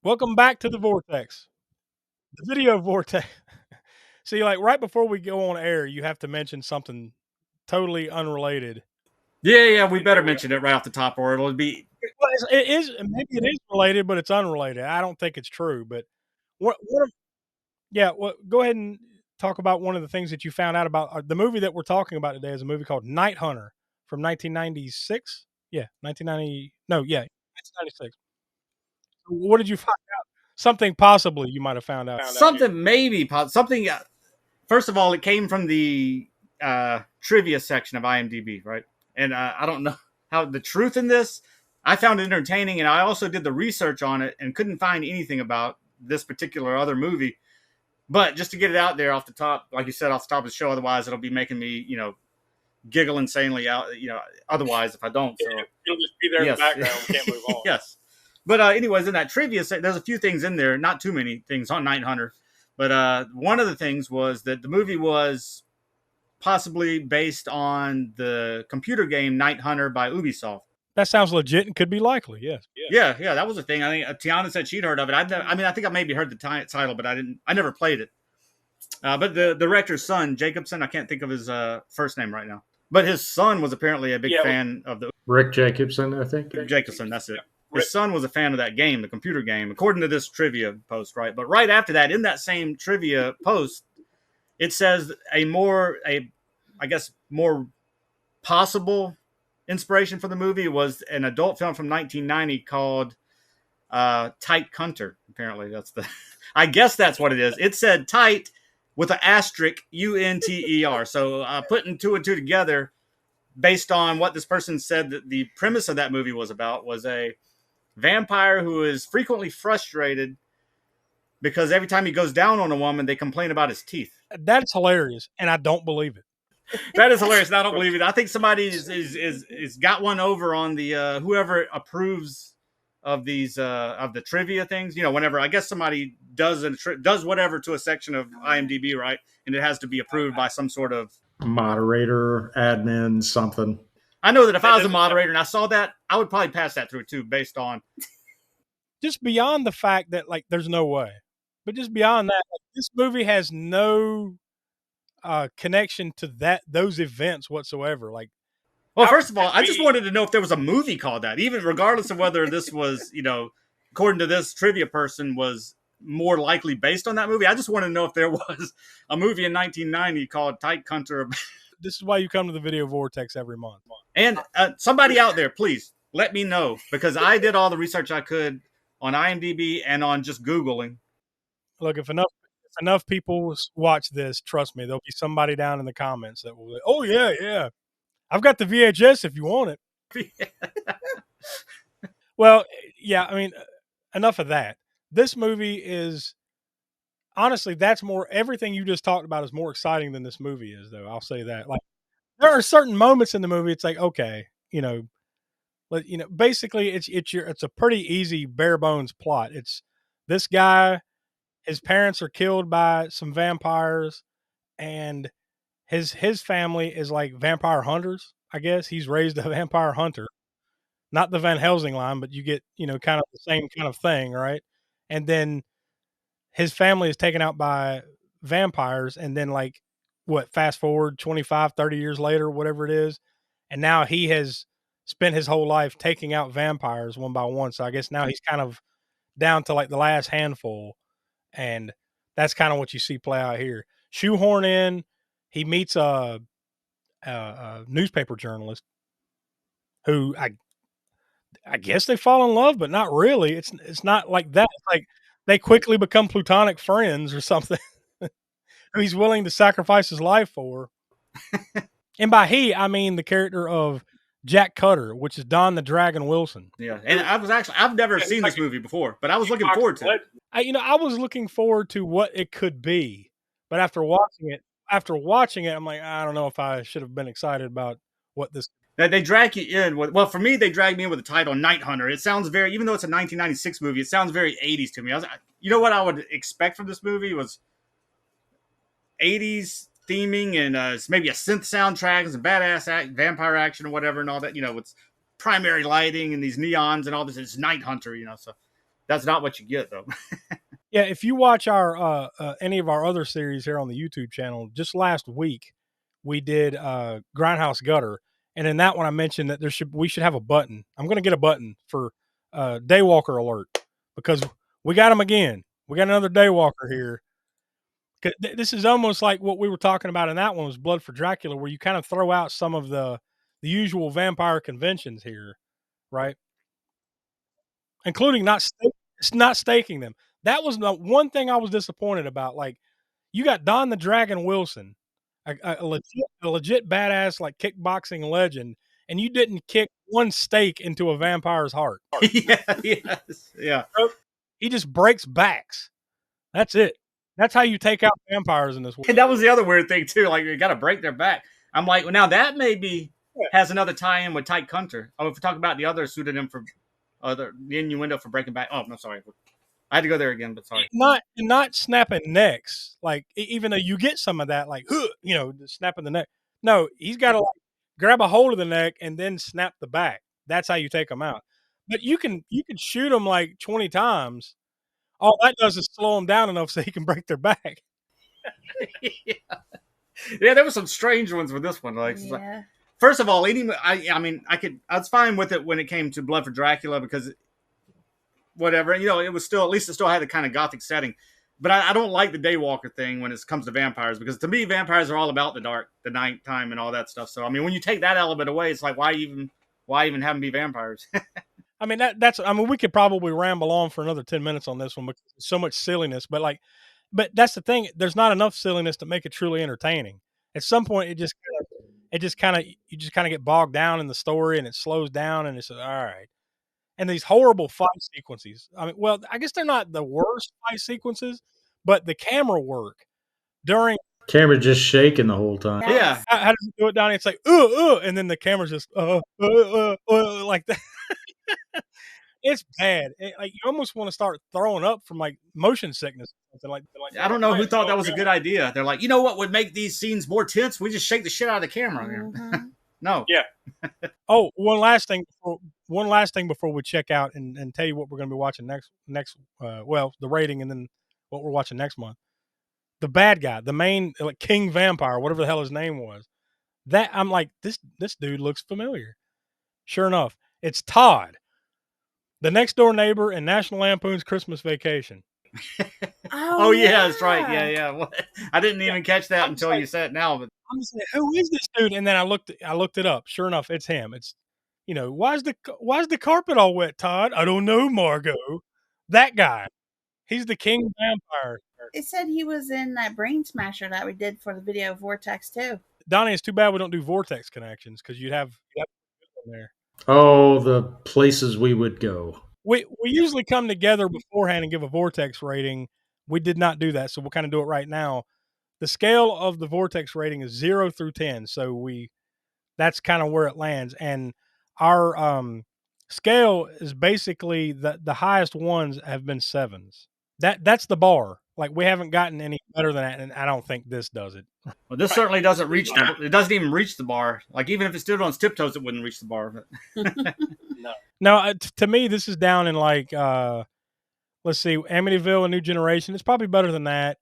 Welcome back to the Vortex, the video Vortex. See, like right before we go on air, you have to mention something totally unrelated. Yeah, we better mention it right off the top, or it'll be. Well, maybe it is related, but it's unrelated. I don't think it's true. But yeah, well, go ahead and talk about one of the things that you found out about the movie that we're talking about today. Is a movie called Night Hunter from 1996. Yeah, 1990. No, yeah, 1996. What did you find out? Something possibly you might have found out. Something maybe something. First of all, it came from the trivia section of IMDb, right? And I don't know how the truth in this. I found it entertaining, and I also did the research on it and couldn't find anything about this particular other movie. But just to get it out there off the top, like you said, off the top of the show, otherwise it'll be making me, giggle insanely out. Otherwise if I don't, so You'll just be there in the background. We can't move on. Yes. But anyways, in that trivia, there's a few things in there, not too many things on Night Hunter. But one of the things was that the movie was possibly based on the computer game Night Hunter by Ubisoft. That sounds legit and could be likely. Yes. Yeah, that was a thing. I think Tiana said she'd heard of it. I think I maybe heard the title, but I never played it. But the director's son, Jacobson, I can't think of his first name right now. But his son was apparently a big fan of the Rick Jacobson, I think. Jacobson, that's it. His son was a fan of that game, the computer game, according to this trivia post, right? But right after that, in that same trivia post, it says I guess more possible inspiration for the movie was an adult film from 1990 called Tight Cunter. Apparently, I guess that's what it is. It said tight with an asterisk UNTER. So putting two and two together, based on what this person said that the premise of that movie was about, was a vampire who is frequently frustrated because every time he goes down on a woman, they complain about his teeth. That's hilarious, and I don't believe it. That is hilarious, and I don't believe it. I think somebody is got one over on the whoever approves of these of the trivia things. Whenever I guess somebody does whatever to a section of IMDb, right, and it has to be approved by some sort of moderator, admin, something. I know that if I was a moderator and I saw that, I would probably pass that through too, based on just beyond the fact that there's no way, but just beyond that, this movie has no connection to those events whatsoever. Well, first of all, I just wanted to know if there was a movie called that, even regardless of whether this was, according to this trivia person, was more likely based on that movie. I just want to know if there was a movie in 1990 called Tight Cunter. This is why you come to the Video Vortex every month. And somebody out there, please let me know, because I did all the research I could on IMDb and on just Googling. Look, if enough people watch this, trust me, there'll be somebody down in the comments that will, oh, yeah. I've got the VHS if you want it. Well, yeah, I mean, enough of that. This movie is, honestly, everything you just talked about is more exciting than this movie is, though. I'll say that. There are certain moments in the movie, it's like, okay, basically it's a pretty easy bare bones plot. It's this guy, his parents are killed by some vampires, and his family is like vampire hunters, I guess. He's raised a vampire hunter. Not the Van Helsing line, but you get, kind of the same kind of thing, right? And then his family is taken out by vampires, and then fast forward 25, 30 years later, whatever it is, and now he has spent his whole life taking out vampires one by one. So I guess now he's kind of down to the last handful, and that's kind of what you see play out here. Shoehorn in, he meets a newspaper journalist who I guess they fall in love, but not really. It's not like that. It's like they quickly become platonic friends or something. Who he's willing to sacrifice his life for. And by he, I mean the character of Jack Cutter, which is Don the Dragon Wilson. Yeah, and I've never seen this movie before, but I was looking forward to it. I was looking forward to what it could be, but after watching it, I'm like, I don't know if I should have been excited about what this. They drag you in. Well, for me, they dragged me in with the title Night Hunter. It sounds very, even though it's a 1996 movie, it sounds very 80s to me. What I would expect from this movie was 80s theming and maybe a synth soundtrack and some badass vampire action or whatever and all that, with primary lighting and these neons and all this. It's Night Hunter, so That's not what you get, though. Yeah, if you watch our any of our other series here on the YouTube channel, just last week we did Grindhouse Gutter, and in that one I mentioned that we should have a button. I'm going to get a button for Daywalker alert because we got him again. We got another Daywalker here. This is almost like what we were talking about in that one was Blood for Dracula, where you kind of throw out some of the usual vampire conventions here, right? Including not staking them. That was the one thing I was disappointed about. Like, you got Don the Dragon Wilson, a legit badass like kickboxing legend, and you didn't kick one stake into a vampire's heart. Yeah. He just breaks backs. That's it. That's how you take out vampires in this world. And that was the other weird thing too. Like, you got to break their back. I'm like, well, now that maybe has another tie-in with Tyke Hunter. Oh, if we talk about the other pseudonym for the innuendo for breaking back. Oh, no, sorry. I had to go there again, but sorry. Not snapping necks. Like, even though you get some of that, like, snapping the neck. No, he's got to grab a hold of the neck and then snap the back. That's how you take them out. But you can shoot them like 20 times. All that does is slow them down enough so he can break their back. Yeah, there were some strange ones with this one. Like, first of all, I was fine with it when it came to Blood for Dracula because whatever, it was still, at least it still had the kind of gothic setting. But I don't like the Daywalker thing when it comes to vampires, because to me, vampires are all about the dark, the nighttime, and all that stuff. So, I mean, when you take that element away, it's like, why even have them be vampires? I mean, we could probably ramble on for another 10 minutes on this one because there's so much silliness. But that's the thing. There's not enough silliness to make it truly entertaining. At some point, you just kind of get bogged down in the story, and it slows down, and it's all right. And these horrible fight sequences. I mean, well, I guess they're not the worst fight sequences, but the camera work during camera just shaking the whole time. Yeah. How does it do it, Donnie? It's like and then the camera's just like that. It's bad. Like, you almost want to start throwing up from like motion sickness. Like I don't know who thought that was a good idea. They're like, you know what would make these scenes more tense? We just shake the shit out of the camera. Mm-hmm. No. Yeah. Oh, one last thing before we check out and tell you what we're going to be watching next. The rating and then what we're watching next month. The bad guy, the main King Vampire, whatever the hell his name was. That I'm like, this dude looks familiar. Sure enough, it's Todd, the next door neighbor in National Lampoon's Christmas Vacation. Oh yeah, that's right. Yeah. What? I didn't even catch that until you said it now. But I'm just like, who is this dude? And then I looked it up. Sure enough, it's him. It's, why's the carpet all wet, Todd? I don't know, Margot. That guy. He's the King Vampire. It said he was in that Brain Smasher that we did for the video Vortex too. Donnie, it's too bad we don't do Vortex connections because you'd have in there. Oh, the places we would go. We usually come together beforehand and give a Vortex rating. We did not do that, so we'll kind of do it right now. The scale of the Vortex rating is 0 through 10, so that's kind of where it lands. And our scale is basically the highest ones have been 7s. That's the bar. Like, we haven't gotten any better than that, and I don't think this does it. Well, this certainly doesn't reach it doesn't even reach the bar. Like, even if it stood on its tiptoes, it wouldn't reach the bar. No, to me, this is down in like, let's see, Amityville: A New Generation. It's probably better than that.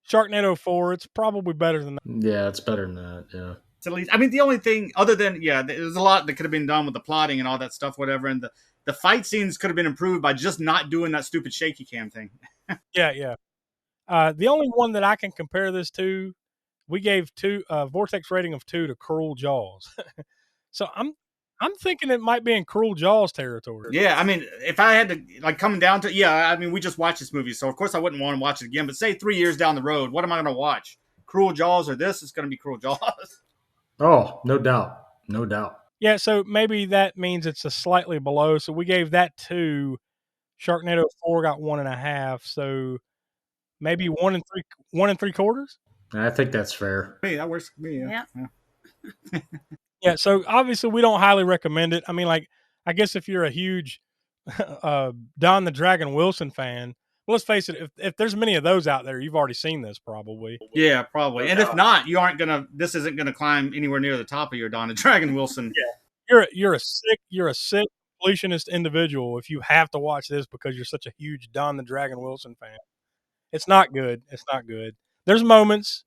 Sharknado 4, it's probably better than that. Yeah, it's better than that, yeah. At least, I mean, the only thing other than, there's a lot that could have been done with the plotting and all that stuff, whatever, and the fight scenes could have been improved by just not doing that stupid shaky cam thing. Yeah. The only one that I can compare this to, we gave Vortex rating of 2 to Cruel Jaws. So I'm thinking it might be in Cruel Jaws territory. Yeah, I mean, if I had to, coming down to, I mean, we just watched this movie, so of course I wouldn't want to watch it again, but say 3 years down the road, what am I going to watch? Cruel Jaws or this? It's going to be Cruel Jaws. Oh, no doubt. No doubt. Yeah, so maybe that means it's a slightly below. So we gave that 2. Sharknado 4 got 1.5. So maybe 1 3/4. I think that's fair. Hey, that works for me. Yeah. Yeah. So obviously we don't highly recommend it. I mean, like, I guess if you're a huge Don the Dragon Wilson fan, well, let's face it, if there's many of those out there, you've already seen this probably. Yeah, probably. And if not, this isn't gonna climb anywhere near the top of your Don the Dragon Wilson. Yeah. You're a sick, completionist individual if you have to watch this because you're such a huge Don the Dragon Wilson fan. It's not good. It's not good. There's moments,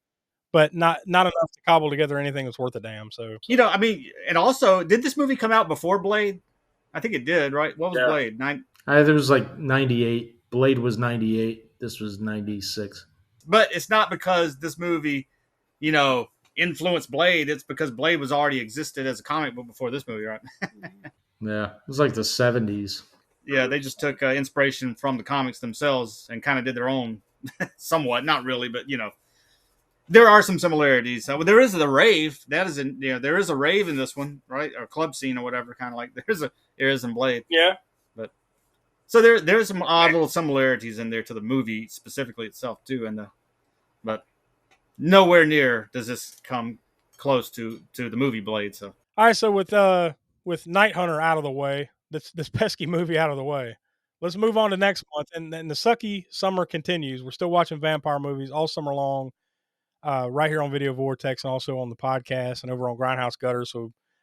but not enough to cobble together anything that's worth a damn. So I mean, and also, did this movie come out before Blade? I think it did, right? What was Blade? There was like 98. Blade was 98. This was 96. But it's not because this movie, influenced Blade. It's because Blade was already existed as a comic book before this movie, right? Yeah, it was like the 70s. Yeah, they just took inspiration from the comics themselves and kind of did their own, somewhat, not really, but there are some similarities. There is the rave. That is there is a rave in this one, right? Or club scene or whatever, kind of like there is in Blade. yeah, But so there's some odd little similarities in there to the movie specifically itself too, but nowhere near does this come close to the movie Blade. So all right. So with Night Hunter out of the way, this pesky movie out of the way, let's move on to next month. And then the sucky summer continues. We're still watching vampire movies all summer long, right here on Video Vortex and also on the podcast and over on Grindhouse Gutter.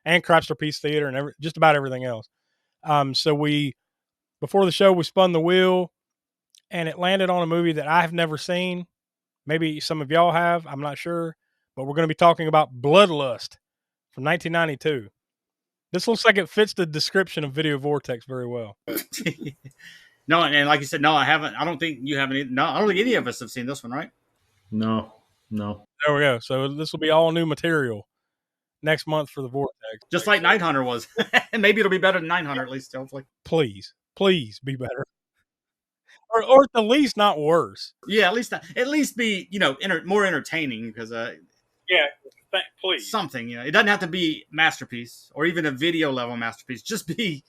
And Crapster Peace Theater and just about everything else. So before the show, we spun the wheel and it landed on a movie that I have never seen. Maybe some of y'all have, I'm not sure, but we're going to be talking about Bloodlust from 1992. This looks like it fits the description of Video Vortex very well. no, and like you said, no, I haven't. I don't think you have any. No, I don't think any of us have seen this one, right? No. There we go. So this will be all new material next month for the Vortex. Just like Night Hunter was. And maybe it'll be better than Night Hunter, at least, hopefully. Please be better. Or at the least not worse. Yeah, at least be, more entertaining because please. Something, it doesn't have to be masterpiece or even a video level masterpiece. Just be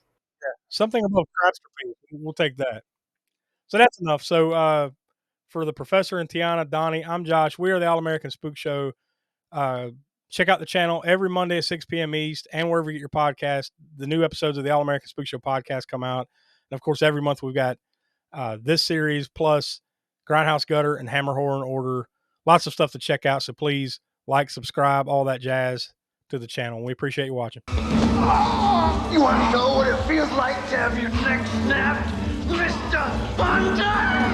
something above Crapster. We'll take that. So that's enough. So for the Professor and Tiana, Donnie, I'm Josh. We are the All American Spook Show. Check out the channel every Monday at 6 p.m. East and wherever you get your podcast. The new episodes of the All American Spook Show podcast come out. And of course, every month we've got this series plus Grindhouse Gutter and Hammer Horror in Order. Lots of stuff to check out. So please like, subscribe, all that jazz to the channel. We appreciate you watching. You want to know what it feels like to have your neck snapped, Mr. Hunter?